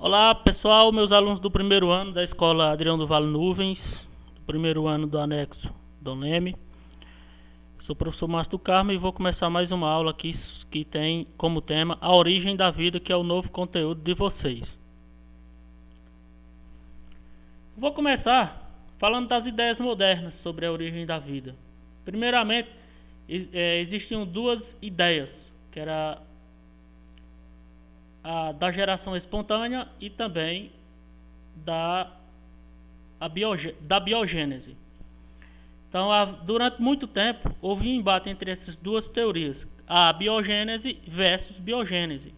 Olá pessoal, meus alunos do primeiro ano da escola Adrião do Vale Nuvens, do primeiro ano do anexo Dom Leme. Sou o professor Márcio do Carmo e vou começar mais uma aula aqui que tem como tema a origem da vida, que é o novo conteúdo de vocês. Vou começar falando das ideias modernas sobre a origem da vida. Primeiramente, existiam duas ideias, que era da geração espontânea e também da biogênese. Então, durante muito tempo, houve um embate entre essas duas teorias, a biogênese versus biogênese.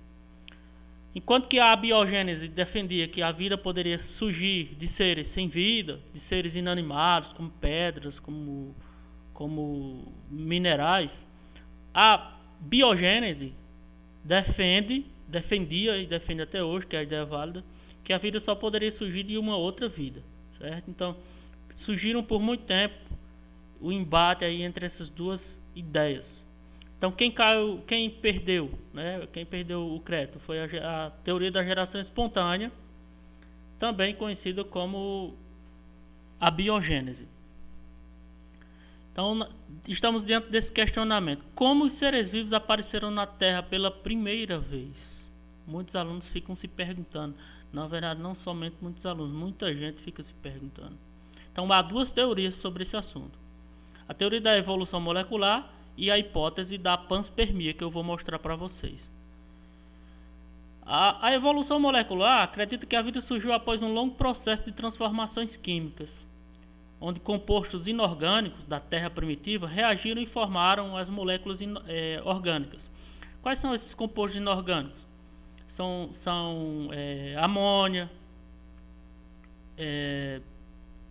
Enquanto que a biogênese defendia que a vida poderia surgir de seres sem vida, de seres inanimados, como pedras, como minerais, a biogênese defendia e defende até hoje, que é a ideia válida, que a vida só poderia surgir de uma outra vida, certo? Então, surgiram por muito tempo o embate aí entre essas duas ideias. Então, quem perdeu, né? Quem perdeu o crédito foi a teoria da geração espontânea, também conhecida como a biogênese. Então, estamos diante desse questionamento: como os seres vivos apareceram na Terra pela primeira vez? Muitos alunos ficam se perguntando. Na verdade, não somente muitos alunos, muita gente fica se perguntando. Então, há duas teorias sobre esse assunto: a teoria da evolução molecular e a hipótese da panspermia, que eu vou mostrar para vocês. A evolução molecular acredita que a vida surgiu após um longo processo de transformações químicas, onde compostos inorgânicos da Terra primitiva reagiram e formaram as moléculas orgânicas. Quais são esses compostos inorgânicos? São amônia,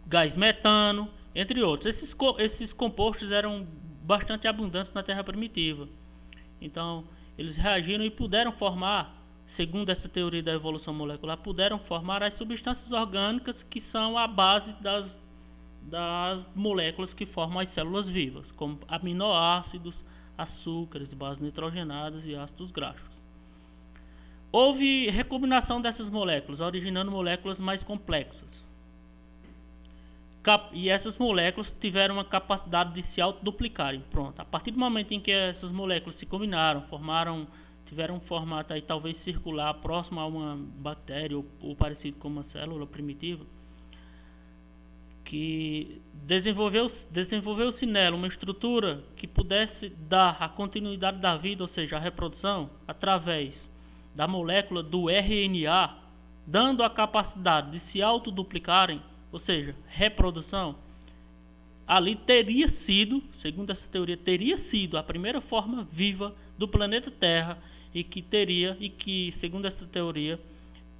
gás metano, entre outros. Esses compostos eram bastante abundantes na Terra primitiva. Então, eles reagiram e puderam formar, segundo essa teoria da evolução molecular, puderam formar as substâncias orgânicas que são a base das moléculas que formam as células vivas, como aminoácidos, açúcares, bases nitrogenadas e ácidos graxos. Houve recombinação dessas moléculas, originando moléculas mais complexas. E essas moléculas tiveram uma capacidade de se autoduplicarem. Pronto. A partir do momento em que essas moléculas se combinaram, tiveram um formato aí talvez circular, próximo a uma bactéria ou parecido com uma célula primitiva, que desenvolveu-se nela uma estrutura que pudesse dar a continuidade da vida, ou seja, a reprodução, através da molécula do RNA, dando a capacidade de se autoduplicarem, ou seja, reprodução. Ali teria sido, segundo essa teoria, teria sido a primeira forma viva do planeta Terra e que, segundo essa teoria,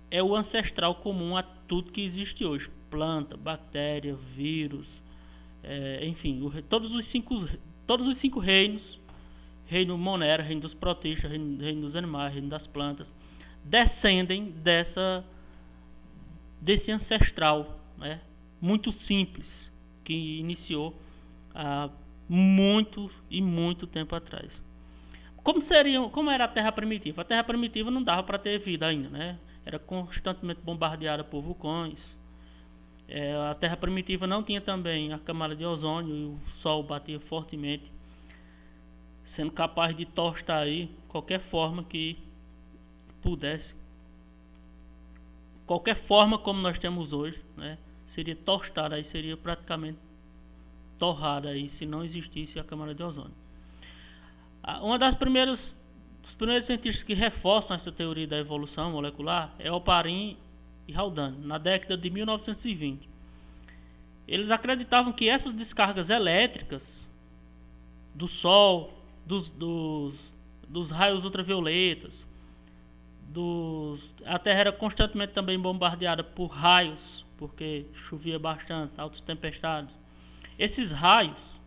é o ancestral comum a tudo que existe hoje: planta, bactéria, vírus, enfim, todos os cinco reinos: reino monera, reino dos protistas, reino dos animais, reino das plantas, descendem desse ancestral, né, muito simples, que iniciou há muito tempo atrás. Como era a Terra primitiva? A Terra primitiva não dava para ter vida ainda, né? Era constantemente bombardeada por vulcões. A Terra primitiva não tinha também a camada de ozônio e o Sol batia fortemente, sendo capaz de tostar aí qualquer forma que pudesse. Qualquer forma como nós temos hoje, né, seria tostada, aí seria praticamente torrada aí, se não existisse a camada de ozônio. Dos primeiros cientistas que reforçam essa teoria da evolução molecular é Oparin e Haldane, na década de 1920. Eles acreditavam que essas descargas elétricas do Sol, dos raios ultravioletas, a Terra era constantemente também bombardeada por raios, porque chovia bastante, altas tempestades. Esses raios,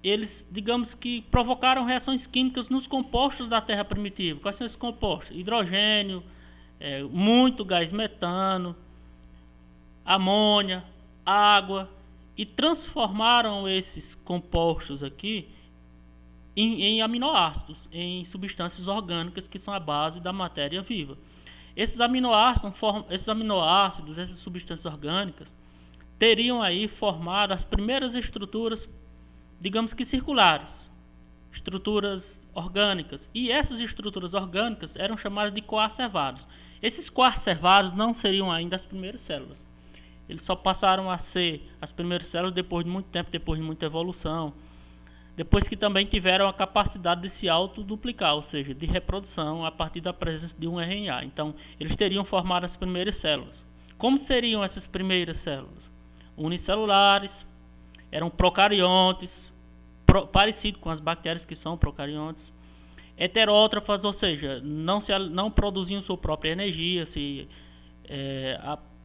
eles, digamos que, provocaram reações químicas nos compostos da Terra primitiva. Quais são esses compostos? Hidrogênio, muito gás metano, amônia, água, e transformaram esses compostos aqui em aminoácidos, em substâncias orgânicas que são a base da matéria viva. Esses aminoácidos, essas substâncias orgânicas, teriam aí formado as primeiras estruturas, digamos que circulares, estruturas orgânicas. E essas estruturas orgânicas eram chamadas de coacervados. Esses coacervados não seriam ainda as primeiras células. Eles só passaram a ser as primeiras células depois de muito tempo, depois de muita evolução. Depois que também tiveram a capacidade de se autoduplicar, ou seja, de reprodução a partir da presença de um RNA. Então, eles teriam formado as primeiras células. Como seriam essas primeiras células? Unicelulares, eram procariontes, parecido com as bactérias que são procariontes. Heterótrofas, ou seja, não produziam sua própria energia.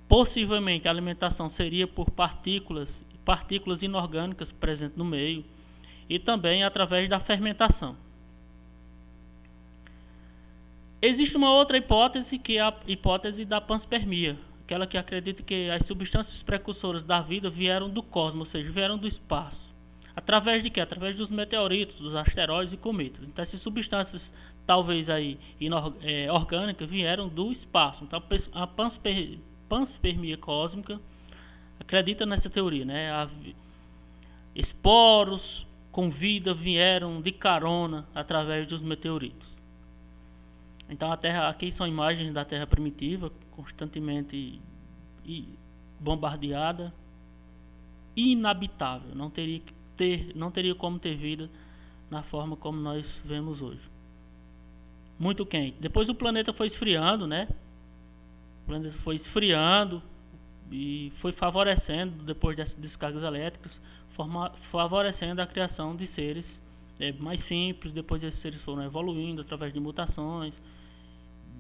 Possivelmente a alimentação seria por partículas inorgânicas presentes no meio, e também através da fermentação. Existe uma outra hipótese, que é a hipótese da panspermia, aquela que acredita que as substâncias precursoras da vida vieram do cosmos, ou seja, vieram do espaço. Através de quê? Através dos meteoritos, dos asteroides e cometas. Então essas substâncias, talvez aí orgânicas, vieram do espaço. Então a panspermia cósmica acredita nessa teoria, né? Esporos com vida vieram de carona através dos meteoritos. Então a Terra, aqui são imagens da Terra primitiva, constantemente bombardeada, inabitável, não teria como ter vida na forma como nós vemos hoje. Muito quente. Depois o planeta foi esfriando, né? O planeta foi esfriando e foi favorecendo, depois dessas descargas elétricas, favorecendo a criação de seres mais simples. Depois esses seres foram evoluindo através de mutações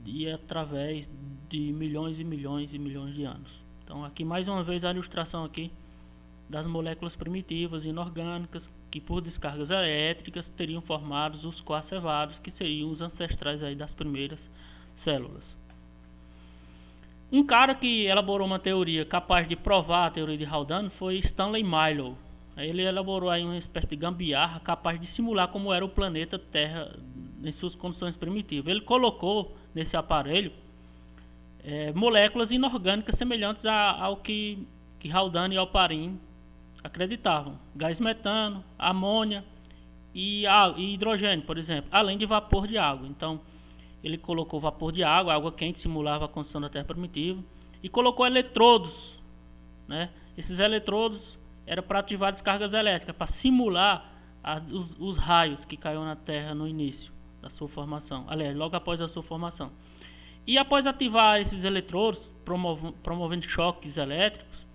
e através de milhões e milhões e milhões de anos. Então aqui mais uma vez a ilustração aqui das moléculas primitivas inorgânicas que por descargas elétricas teriam formado os coacervados, que seriam os ancestrais aí das primeiras células. Um cara que elaborou uma teoria capaz de provar a teoria de Haldane foi Stanley Millow. Ele elaborou aí uma espécie de gambiarra capaz de simular como era o planeta Terra em suas condições primitivas. Ele colocou nesse aparelho moléculas inorgânicas semelhantes ao que Haldane e Oparin acreditavam: gás metano, amônia e hidrogênio, por exemplo, além de vapor de água. Então ele colocou vapor de água quente, simulava a condição da Terra primitiva, e colocou eletrodos, né? Esses eletrodos eram para ativar descargas elétricas, para simular os raios que caíam na Terra no início da sua formação, aliás, logo após a sua formação. E após ativar esses eletrodos, promovendo choques elétricos,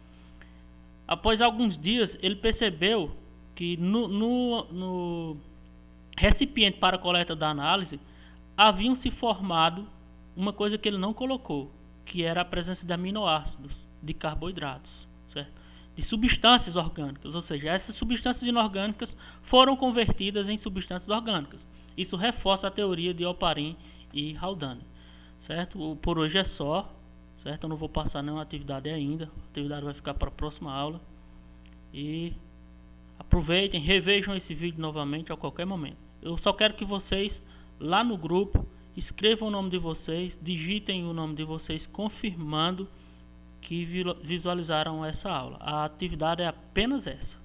após alguns dias ele percebeu que no recipiente para a coleta da análise haviam se formado uma coisa que ele não colocou, que era a presença de aminoácidos, de carboidratos, certo? De substâncias orgânicas, ou seja, essas substâncias inorgânicas foram convertidas em substâncias orgânicas. Isso reforça a teoria de Oparin e Haldane, certo? Por hoje é só, certo? Eu não vou passar nenhuma atividade ainda, a atividade vai ficar para a próxima aula. E aproveitem, revejam esse vídeo novamente a qualquer momento. Eu só quero que vocês, lá no grupo, escrevam o nome de vocês, digitem o nome de vocês, confirmando que visualizaram essa aula. A atividade é apenas essa.